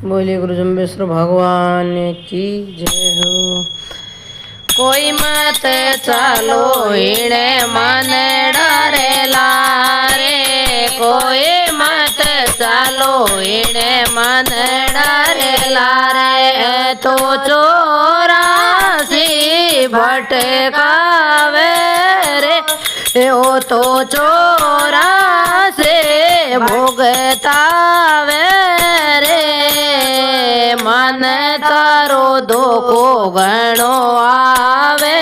बोलिए गुरु जम्बेश्वर भगवान की जय हो। कोई मत चालो इणे मन डरेला रे, कोई मत चालो इणे मन डरेला रे। तो चोरासी भटकावे रे, ओ तो चोरा से भोगतावे रे। मन तारो धोको घणो आवे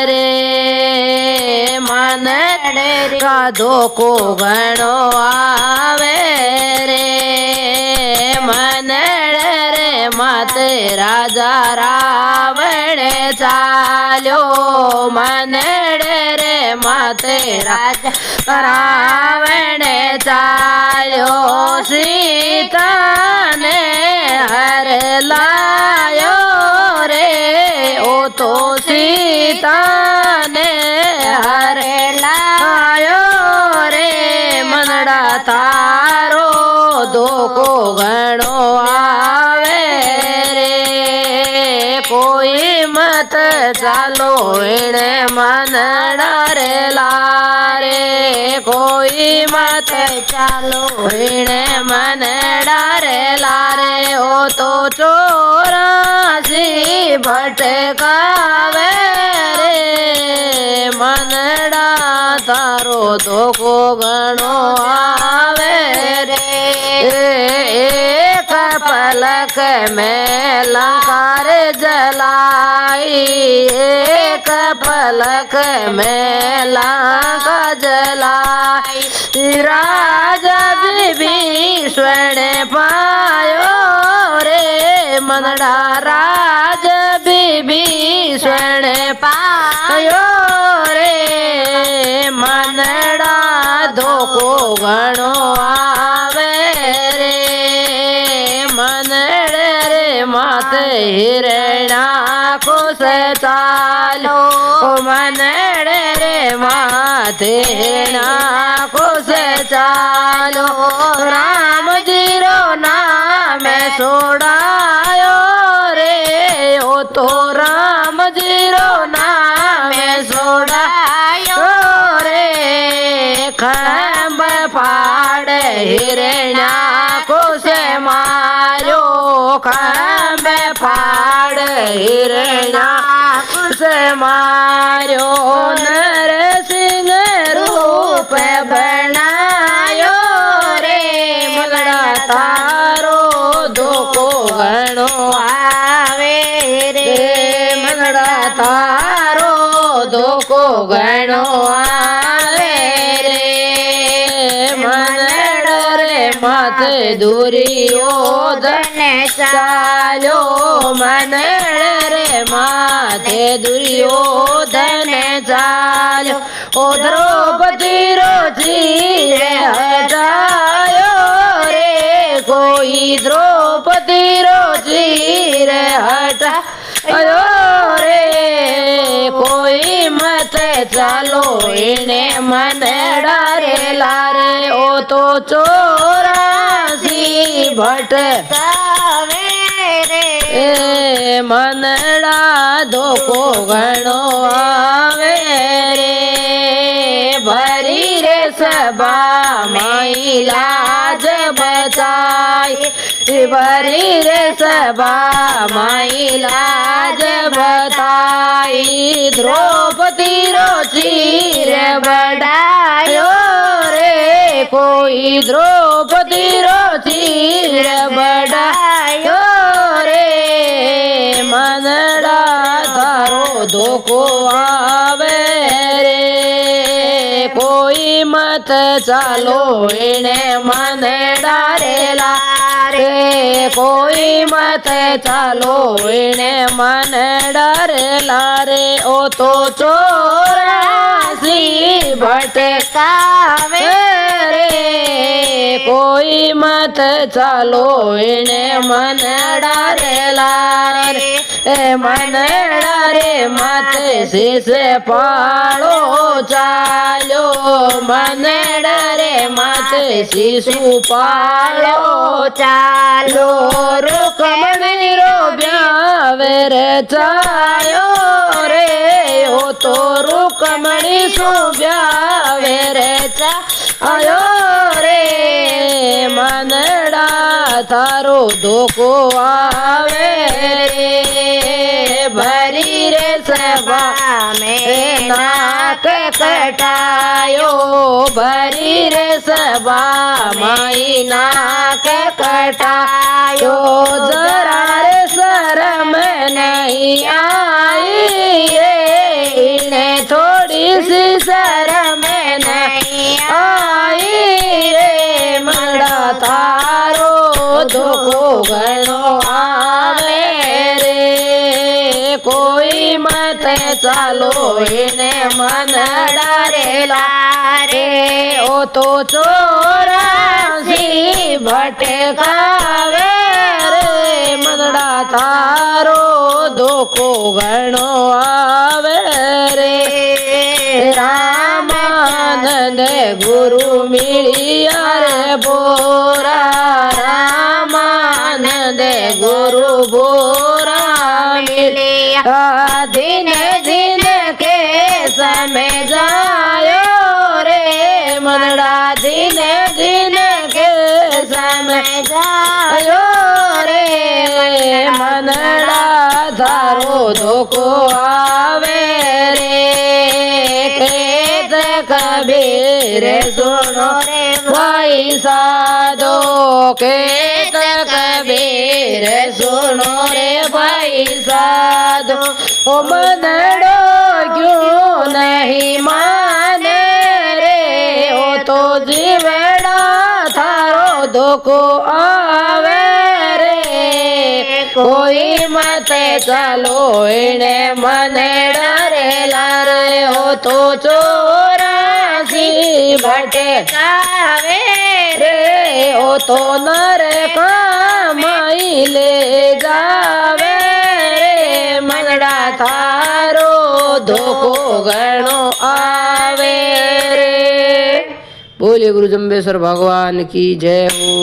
रे, मन का धोको घणो आवे रे। मन रे मत राजा रावण चाल्यो, मन रे मत राजा रावण चाल्यो। सीता ने हर लायो रे, ओ तो सीता ने हर लायो रे। मनड़ा तारो धोको घणो आवे रे, कोई मत चालो इणे मन डरेला रे, कोई मत चालो इणे मन डरेला रे। ओ तो चोरासी भटकावे रे, मनड़ा तारो धोको घणो आवे रे। एक पलक में लंकार जलाई, एक पलक में लंका जलाई। राजा विभीषण पायो रे, मनड़ा राज विभीषण पायो रे। मनड़ा धोको घणो आवे रे, मनड़े रे मात हिरणाको से चालो, मनड़े रे मात हिरणाको से चालो। राम जी रो नाम सोड़ायो रे, ओ तो राम जी रो नाम सोड़ायो रे। खंभ फाड़ हिरण्याको से मारो, खंभ फाड़ हिरण्याको से मारो। नरसिंह रूप बनायो रे, मनड़ा तारो धोको घणो आवे रे, मनड़ा तारो धोको घणो आवे रे। मनड़ रे मत दुर्योधन चालो, मनड़ रे माथे दुर्योधन चालो। ओ द्रौपदी रो चीर हटायो रे, कोई द्रौपदी रो चीर हटायो रे। कोई मत चालो इणे मन डरेला रे, ओ तो चोरासी भटकावे रे। मनड़ा धोको घणो आवे रे, भरी रे सभा माई लाज बचाई, भरी रे सभा माई लाज बताई। द्रौपदी रो चीर बढ़ायो रे, कोई द्रौपदी रो चीर बढ़ायो रे। मनड़ा तारो धोको आवे रे, कोई मत चालो इणे मन डरेला रे, कोई मत चालो इणे मन डरेला रे। ओ तो चोरासी भटकावे रे, कोई मत चालो इणे मन डरेला रे। मनड़ा रे मत शीश पाड़ो चालो, मनड़ा रे मत शिशु पालो चालो। રે ચાયો રે ઓ તો રૂકમણી સુવ્યાવે રે ચાયો રે મનડા તારો ધોકો આવે રે ભરી રે સભા મેં નાક કટાયો ભરી રે સભા માઈ નાક કટાયો જરા રે શરમ નહીં આઈ રે ને થોડી સી શરમ નહીં આઈ રે મનડા તારો ધોકો ઘણો આવે રે કોઈ મત ચાલો એને મનડા રેલા રે ઓ તો ચોરાસી ભટકાવે રે મનડા તારો ધોકો ઘણો આવે રે રામાનંદ ગુરુ મિળ્યા રે બોરા રામાનંદ ગુરુ બોરા મિળ્યા દિન દિન કે સમય જાયો રે મનડા દિન દિન કે સમય જાયો રે મનડા તારો ધોકો આવે રે કેત કબીર સુનો રે ભાઈ સાધો કેત કબીર સુનો રે ભાઈ સાધો ઓ મનડો ક્યું નહીં માને રે ઓ તો જીવડા થારો ધોકો આવે રે કોઈ મતે ચાલો એને મને ડરેલા રે હો તો ચોરાસી ભટકાવે રે ઓ તો નરે કમાઈ લે જાવે રે મનડા તારો ધોકો ઘણો આવે રે બોલે ગુરુ જંબેશ્વર ભગવાન કી જય હો।